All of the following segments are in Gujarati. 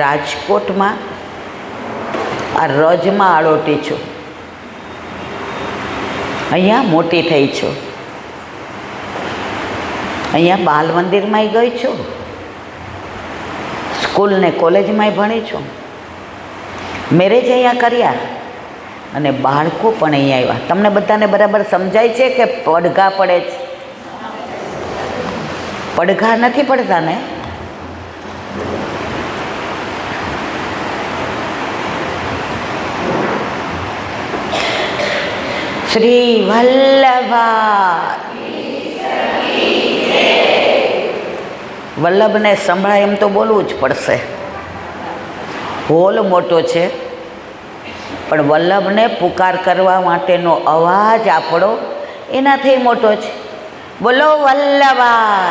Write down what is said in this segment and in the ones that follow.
રાજકોટમાં આ રજમાં આળોટી છું. અહીંયા મોટી થઈ છું. અહીંયા બાલ મંદિરમાંય ગઈ છું, સ્કૂલ ને કોલેજમાંય ભણી છું, મેરેજ અહીંયા કર્યા અને બાળકો પણ અહીંયા આવ્યા. તમને બધાને બરાબર સમજાય છે કે પડઘા પડે છે? પડઘા નથી પડતા ને? શ્રી વલ્લભા વલ્લભને સંભળાય એમ તો બોલવું જ પડશે. હોલ મોટો છે પણ વલ્લભને પુકાર કરવા માટેનો અવાજ આપણો એનાથી મોટો છે. બોલો વલ્લભા.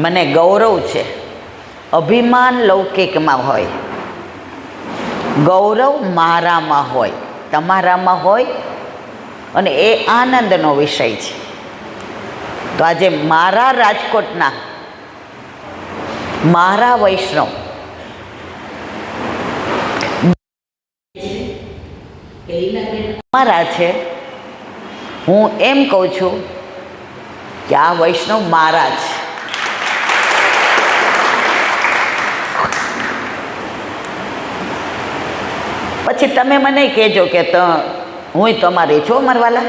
મને ગૌરવ છે. અભિમાન લૌકિકમાં હોય, ગૌરવ મારામાં હોય, તમારામાં હોય, અને એ આનંદનો વિષય છે. તો આજે મારા રાજકોટના મારા વૈષ્ણવ મારા છે. હું એમ કહું છું કે આ વૈષ્ણવ મારા છે. પછી તમે મને કહેજો કે હું તમારી છું, મારવાલા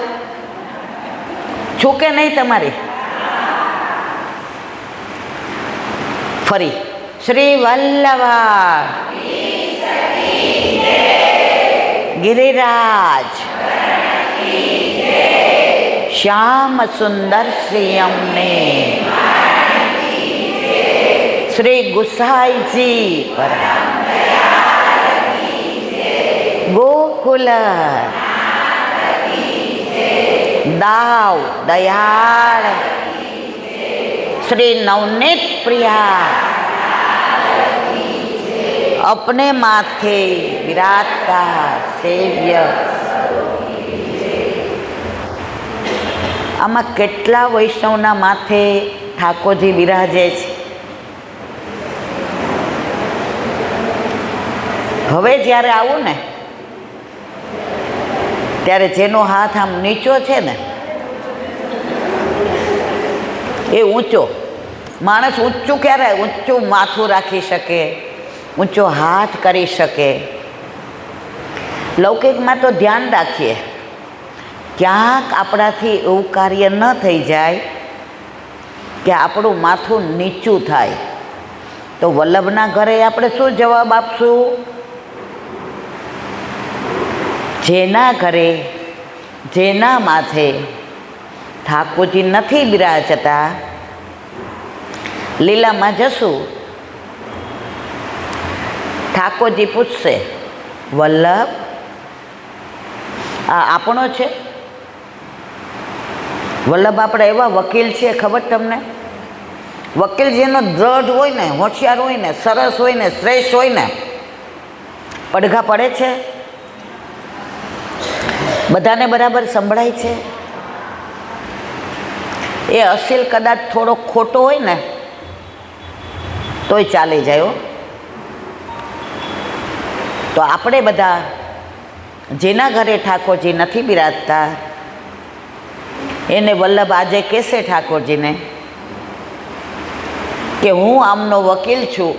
છું કે નહીં તમારી? ફરી શ્રી વલ્લભા ગિરિરાજ શ્યામ સુંદર શ્રી અમને શ્રી ગુસાઈજી ગોકુલ દાવ દયાળ શ્રી નવનીત પ્રિયા अपने माथे विराजता सेव्य. આમાં કેટલા વૈષ્ણવના માથે ઠાકોરજી બિરાજે છે. હવે જ્યારે આવું ને ત્યારે જેનો હાથ આમ નીચો છે ને એ ઊંચો માણસ. ઊંચું ક્યારે? ઊંચું માથું રાખી શકે, ઊંચો હાથ કરી શકે. લૌકિકમાં તો ધ્યાન રાખીએ ક્યાંક આપણાથી એવું કાર્ય ન થઈ જાય કે આપણું માથું નીચું થાય. તો વલ્લભના ઘરે આપણે શું જવાબ આપશું? જેના ઘરે જેના માથે ઠાકોરજી નથી બિરાજતા, લીલામાં જશું, ઠાકોરજી પૂછશે વલ્લભ આ આપણો છે? વલ્લભ આપણે એવા વકીલ છે, ખબર તમને? વકીલ જેનો દ્રઢ હોય ને, હોશિયાર હોય ને, સરસ હોય ને, શ્રેષ્ઠ હોય ને, પડઘા પડે છે? બધાને બરાબર સંભળાય છે? એ અસીલ કદાચ થોડો ખોટો હોય ને તોય ચાલી જાય. તો આપણે બધા જેના ઘરે ઠાકોરજી નથી બિરાજતા એને વલ્લભ આજે કહેશે ઠાકોરજીને કે હું આમનો વકીલ છું.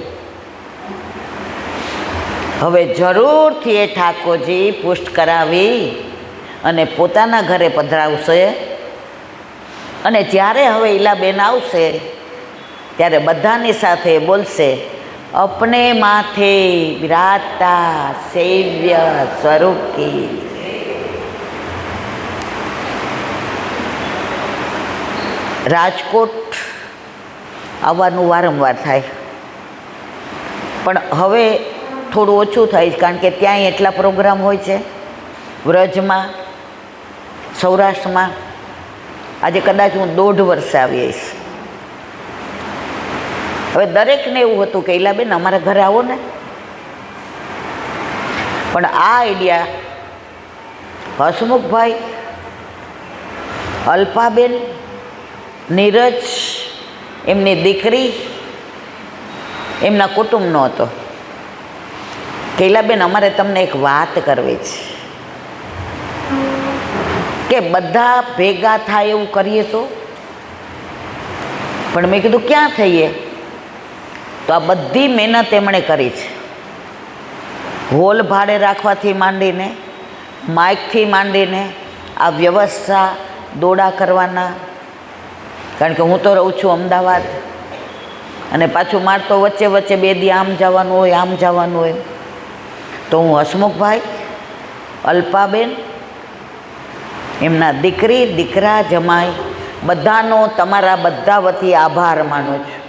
હવે જરૂરથી એ ઠાકોરજી પુષ્ટ કરાવી અને પોતાના ઘરે પધરાવશે. અને જ્યારે હવે ઈલાબેન આવશે ત્યારે બધાની સાથે બોલશે अपने माथे विराजता सेव्य स्वरूप की. રાજકોટ આવવાનું વારંવાર થાય પણ હવે થોડું ઓછું થાય કારણ કે ત્યાં એટલા પ્રોગ્રામ હોય છે. વ્રજમાં, સૌરાષ્ટ્રમાં આજે કદાચ હું 1.5 વર્ષે આવી આવીશ. હવે દરેકને એવું હતું કે ઈલાબેન અમારા ઘરે આવો ને, પણ આ આઈડિયા હસમુખભાઈ, અલ્પાબેન, નીરજ એમની દીકરી એમના કુટુંબનો હતો. કૈલાબેન, અમારે તમને એક વાત કરવી છે કે બધા ભેગા થાય એવું કરીએ તો. પણ મેં કીધું ક્યાં થઈએ? તો આ બધી મહેનત એમણે કરી છે. હોલ ભાડે રાખવાથી માંડીને, માઇકથી માંડીને, આ વ્યવસ્થા, દોડા કરવાના. કારણ કે હું તો રહું છું અમદાવાદ, અને પાછું મારે તો વચ્ચે વચ્ચે 2 દી આમ જવાનું હોય, આમ જવાનું હોય. તો હું હસમુખભાઈ, અલ્પાબેન, એમના દીકરી, દીકરા, જમાઈ બધાનો તમારા બધા વતી આભાર માનું છું.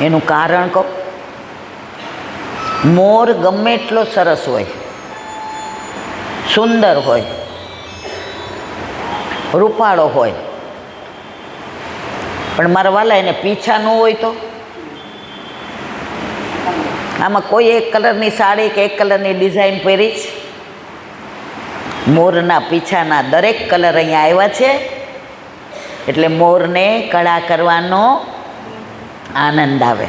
એનું કારણ કહું, મોર ગમે એટલો સરસ હોય, સુંદર હોય, રૂપાળો હોય, પણ મારા વાલા એને પીછા ન હોય તો આમાં કોઈ એક કલરની સાડી કે એક કલરની ડિઝાઇન પહેરી જ. મોરના પીછાના દરેક કલર અહીંયા આવ્યા છે, એટલે મોરને કળા કરવાનો આનંદ આવે.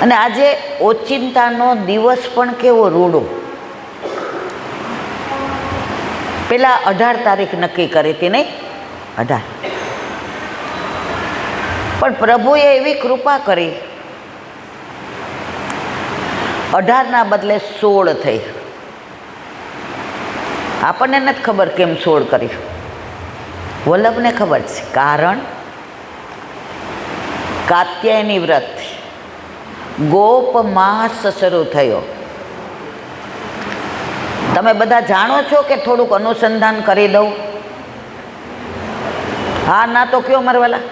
અને આજે ઓચિંતાનો દિવસ પણ કેવો રૂડો. પેલા 18 તારીખ નક્કી કરી હતી, નહીં? 18. પણ પ્રભુએ એવી કૃપા કરી, 18ના બદલે 16 થઈ. આપણને નથી ખબર કેમ 16 કરી. વલ્લભને ખબર છે. કારણ કાત્યાયની વ્રત, ગોપ માસ શરૂ થયો. તમે બધા જાણો છો કે થોડુંક અનુસંધાન કરી દઉં? હા ના તો કયો મારા વાલા.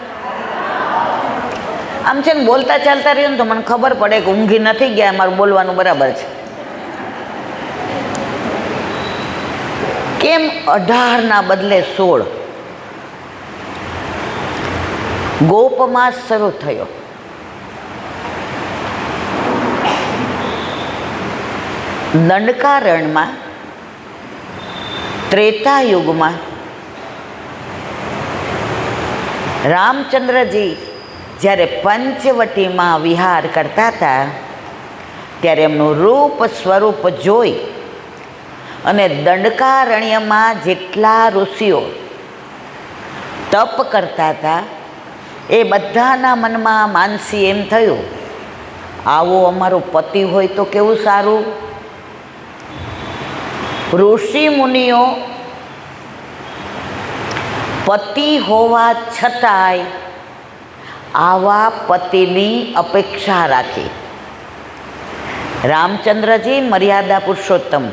આમ છે ને, બોલતા ચાલતા રહ્યું ને તો મને ખબર પડે કે ઊંઘી નથી ગયા, મારું બોલવાનું બરાબર છે. કેમ 18ના બદલે 16? ગોપમાસ શરૂ થયો. દંડકારણ્યમાં, ત્રેતાયુગમાં રામચંદ્રજી જ્યારે પંચવટીમાં વિહાર કરતા હતા, ત્યારે એમનું રૂપ સ્વરૂપ જોઈ અને દંડકારણ્યમાં જેટલા ઋષિઓ તપ કરતા હતા, એ બધાના મનમાં માનસી એમ થયું, આવો અમારો પતિ હોય તો કેવું સારું. ઋષિ મુનિઓ પતિ હોવા છતાંય આવા પતિની અપેક્ષા રાખી. રામચંદ્રજી મર્યાદા પુરુષોત્તમ,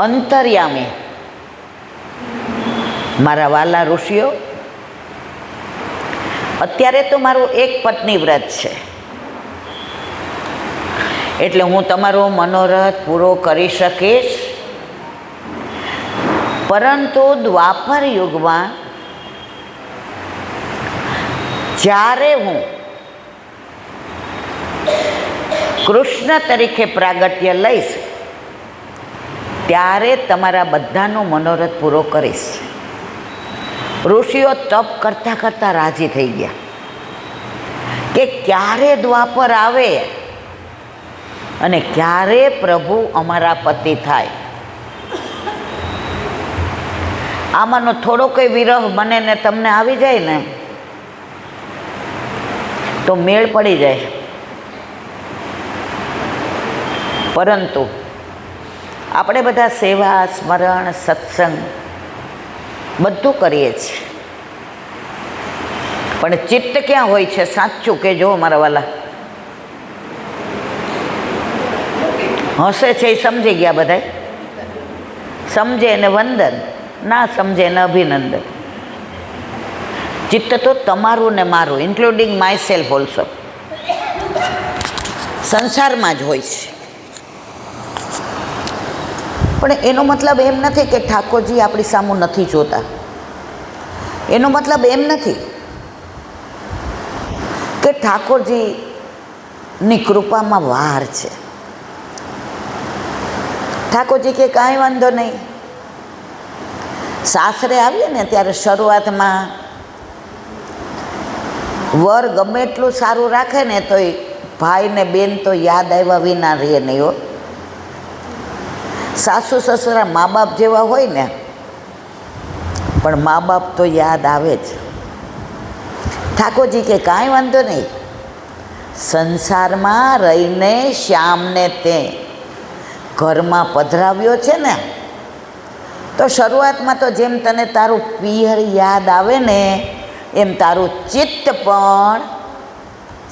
અંતર્યામી, મારા વાલા ઋષિઓ, અત્યારે તો મારું એક પત્ની વ્રત છે, એટલે હું તમારો મનોરથ પૂરો કરી શકીશ. પરંતુ દ્વાપર યુગમાં જ્યારે હું કૃષ્ણ તરીકે પ્રાગટ્ય લઈશ, ત્યારે તમારા બધાનો મનોરથ પૂરો કરીશ. ઋષિઓ તપ કરતાં કરતાં રાજી થઈ ગયા કે ક્યારે દ્વાપર આવે અને ક્યારે પ્રભુ અમારા પતિ થાય. આમાંનો થોડો કંઈ વિરહ મને ને તમને આવી જાય ને તો મેળ પડી જાય. પરંતુ આપણે બધા સેવા, સ્મરણ, સત્સંગ બધું કરીએ છીએ, પણ ચિત્ત ક્યાં હોય છે? સાચું કહેજો મારા વાલા. હસે છે એ સમજી ગયા બધા. સમજે એને વંદન, ના સમજે એને અભિનંદન. ચિત્ત તો તમારું ને મારું, ઇન્ક્લુડિંગ માય સેલ્ફ ઓલ્સો, સંસારમાં જ હોય છે. પણ એનો મતલબ એમ નથી કે ઠાકોરજી આપણી સામું નથી જોતા. એનો મતલબ એમ નથી કે ઠાકોરજીની કૃપામાં વાર છે. ઠાકોરજી કે કાંઈ વાંધો નહીં. સાસરે આવીએ ને ત્યારે શરૂઆતમાં વર ગમે એટલું સારું રાખે ને તો ભાઈ ને બેન તો યાદ આવ્યા વિના રહે નહીં હો. સાસુ સસરા મા બાપ જેવા હોય ને, પણ મા બાપ તો યાદ આવે જ. ઠાકોરજી કે કાંઈ વાંધો નહીં, સંસારમાં રહીને શ્યામને તે ઘરમાં પધરાવ્યો છે ને, તો શરૂઆતમાં તો જેમ તને તારું પિયર યાદ આવે ને એમ તારું ચિત્ત પણ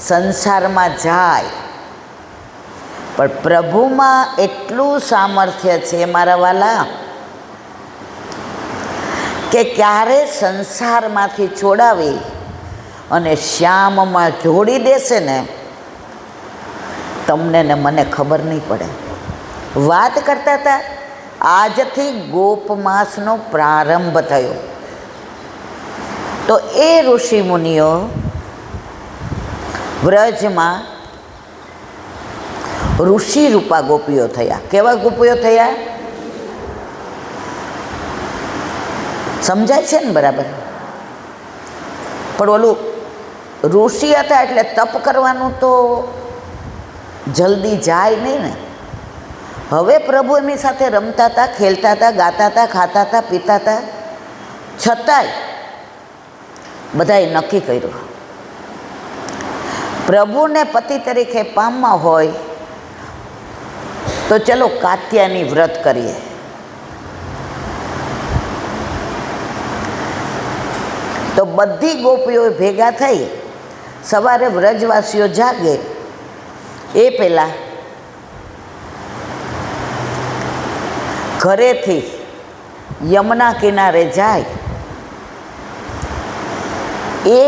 સંસારમાં જાય. પણ પ્રભુમાં એટલું સામર્થ્ય છે મારા વાલા કે ક્યારે સંસારમાંથી છોડાવી અને શ્યામમાં જોડી દેશે ને, તમને ને મને ખબર નહીં પડે. વાત કરતા હતા આજથી ગોપમાસનો પ્રારંભ થયો, તો એ ઋષિ મુનિઓ વ્રજમાં ઋષિ રૂપા ગોપીઓ થયા. કેવા ગોપીઓ થયા સમજાય છે ને બરાબર? પણ ઓલું ઋષિ હતા એટલે તપ કરવાનું તો જલ્દી જાય નહીં ને. હવે પ્રભુ એમની સાથે રમતા હતા, ખેલતા હતા, ગાતા હતા, ખાતા હતા, પીતા હતા, છતાંય બધાએ નક્કી કર્યું પ્રભુને પતિ તરીકે પામવા હોય તો ચલો કાત્યાની વ્રત કરીએ. તો બધી ગોપીઓ ભેગા થઈ સવારે વ્રજવાસીઓ જાગે એ પહેલાં ઘરેથી યમુના કિનારે જાય. એ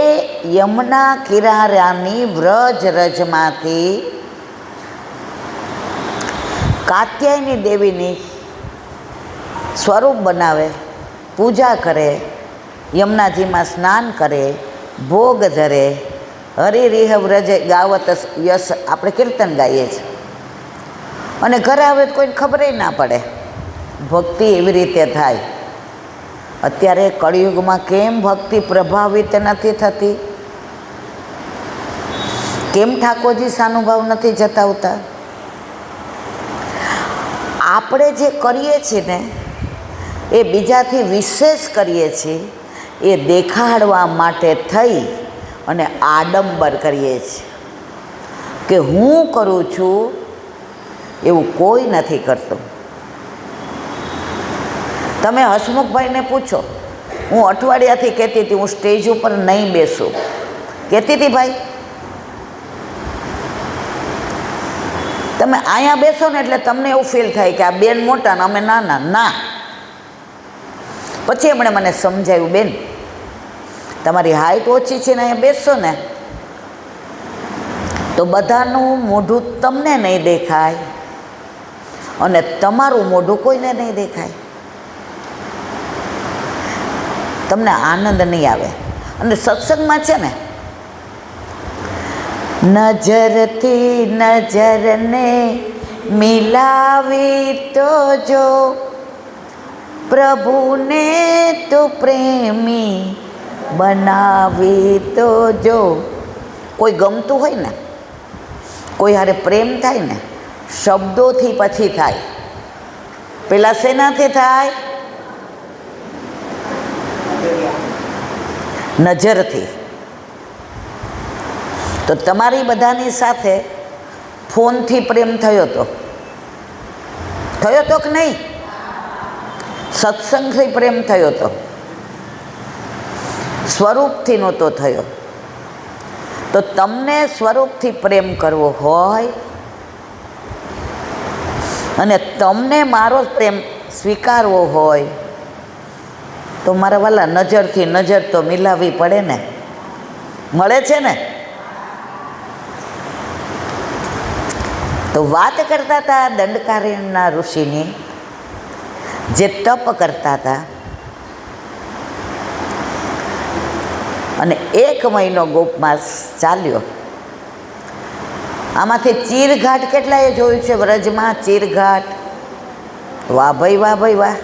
યમુના કિનારાની વ્રજ રજમાંથી કાત્યાયની દેવીની સ્વરૂપ બનાવે, પૂજા કરે, યમુનાજીમાં સ્નાન કરે, ભોગ ધરે, હરિરિહ વ્રજ ગાવત યશ આપણે કીર્તન ગાઈએ છીએ. અને ઘરે આવે તો કોઈને ખબર ના પડે. ભક્તિ એવી રીતે થાય. અત્યારે કળિયુગમાં કેમ ભક્તિ પ્રભાવિત નથી થતી? કેમ ઠાકોરજી સાનુભાવ નથી જતાવતા? આપણે જે કરીએ છીએ ને એ બીજાથી વિશેષ કરીએ છીએ, એ દેખાડવા માટે થઈ અને આડંબર કરીએ છીએ કે હું કરું છું એવું કોઈ નથી કરતું. તમે હસમુખભાઈને પૂછો, હું અઠવાડિયાથી કહેતી હતી હું સ્ટેજ ઉપર નહીં બેસું, કહેતી હતી ભાઈ. તમે અહીંયા બેસો ને એટલે તમને એવું ફીલ થાય કે આ બેન મોટા ને અમે નાના. ના, પછી એમણે મને સમજાવ્યું, બેન તમારી હાઈટ ઓછી છે ને અહીંયા બેસશો ને તો બધાનું મોઢું તમને નહીં દેખાય અને તમારું મોઢું કોઈને નહીં દેખાય, તમને આનંદ નહીં આવે. અને સત્સંગમાં છે ને નજરથી નજરને મિલાવી તો જો, પ્રભુને તો પ્રેમી બનાવી તો જો. કોઈ ગમતું હોય ને, કોઈ હારે પ્રેમ થાય ને, શબ્દોથી પછી થાય. પેલા શેનાથી થાય? નજરથી. તો તમારી બધાની સાથે ફોનથી પ્રેમ થયો તો કે નહીં? સત્સંગથી પ્રેમ થયો તો, સ્વરૂપથી નહોતો થયો. તો તમને સ્વરૂપથી પ્રેમ કરવો હોય અને તમને મારો પ્રેમ સ્વીકારવો હોય તો મારા વાલા નજરથી નજર તો મિલાવવી પડે ને. મળે છે ને? તો વાત કરતા હતા દંડકારણ્યના ઋષિની, જે તપ કરતા હતા અને 1 મહિનો ગોપમાસ ચાલ્યો. આમાંથી ચીરઘાટ કેટલાએ જોયું છે વ્રજમાં? ચીરઘાટ વાહ ભાઈ વાહ ભાઈ વાહ.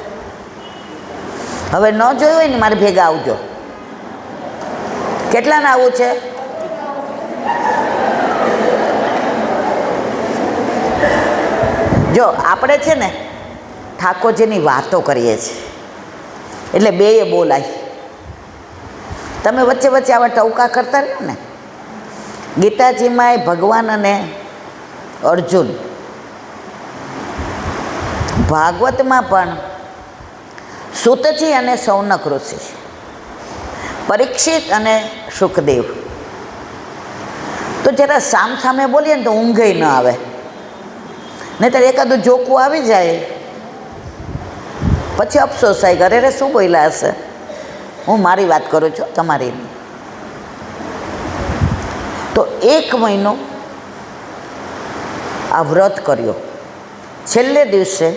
હવે ન જોયું હોય ને મારે ભેગા આવજો. કેટલાને આવું છે? જો આપણે છે ને ઠાકોરજીની વાતો કરીએ છીએ એટલે બેય બોલાય. તમે વચ્ચે વચ્ચે આવા ટવકા કરતા રહ્યો ને. ગીતાજીમાંય ભગવાન અને અર્જુન, ભાગવતમાં પણ સૂતજી અને સૌનક ઋષિ, પરીક્ષિત અને સુખદેવ. તો જરા સામે બોલીએ ને તો ઊંઘે ન આવે, નહીંતર એકાદું જોકું આવી જાય પછી અફસોસ થાય ઘરે રે શું બોલ્યા હશે. હું મારી વાત કરું છું, તમારી નહીં. તો 1 મહિનો આ વ્રત કર્યો. છેલ્લે દિવસે